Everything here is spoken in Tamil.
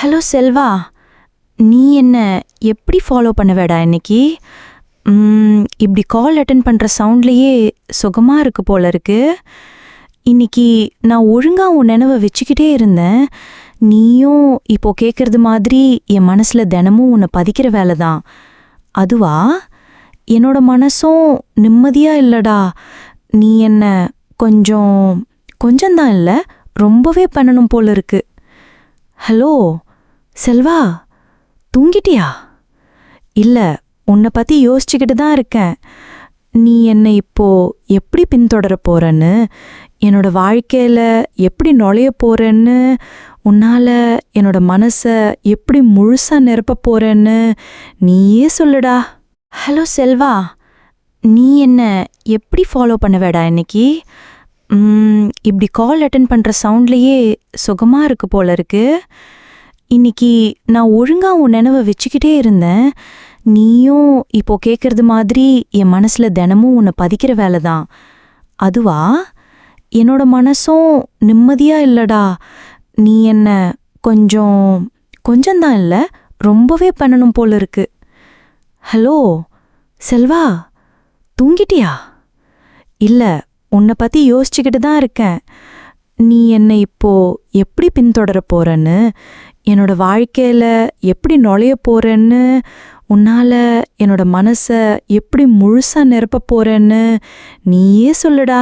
ஹலோ செல்வா, நீ என்ன எப்படி ஃபாலோ பண்ணுவேடா இன்னைக்கு? இப்படி கால் அட்டன் பண்ணுற சவுண்ட்லேயே சுகமாக இருக்கு போல இருக்கு. இன்னைக்கு நான் ஒழுங்காக உன் நினைவை வச்சுக்கிட்டே இருந்தேன். நீயும் இப்போ கேட்குறது மாதிரி என் மனசில் தினமும் உன்னை பதிக்கிற வேலை தான். அதுவா? என்னோட மனசும் நிம்மதியாக இல்லடா. நீ என்ன கொஞ்சம்தான் இல்லை, ரொம்பவே பண்ணணும் போல இருக்கு. ஹலோ செல்வா, தூங்கிட்டியா? இல்லை, உன்னை பற்றி யோசிச்சுக்கிட்டு தான் இருக்கேன். நீ என்னை இப்போ எப்படி பின்தொடர போறன்னு, என்னோட வாழ்க்கையில் எப்படி நுழைய போறேன்னு, உன்னால் என்னோட மனசை எப்படி முழுசாக நிரப்ப போறேன்னு நீயே சொல்லுடா. ஹலோ செல்வா, நீ என்ன எப்படி ஃபாலோ பண்ணுவேடா இன்னைக்கு? இப்படி கால் அட்டன் பண்ணுற சவுண்ட்லேயே சுகமாக இருக்கு போல இருக்கு. இன்னைக்கு நான் ஒழுங்காக உன் நினைவை வச்சுக்கிட்டே இருந்தேன். நீயும் இப்போ கேட்குறது மாதிரி என் மனசில் தினமும் உன்னை பதிக்கிற வேலை தான். அதுவா? என்னோட மனசும் நிம்மதியாக இல்லடா. நீ என்ன கொஞ்சம்தான் இல்லை, ரொம்பவே பண்ணணும் போல இருக்கு. ஹலோ செல்வா, தூங்கிட்டியா? இல்லை, உன்னை பற்றி யோசிச்சுக்கிட்டு தான் இருக்கேன். நீ என்னை இப்போ எப்படி பின்தொடர போறன்னு, என்னோட வாழ்க்கையில் எப்படி நுழைய போறேன்னு, உன்னால் என்னோட மனசை எப்படி முழுசாக நிரப்ப போறேன்னு நீயே சொல்லுடா.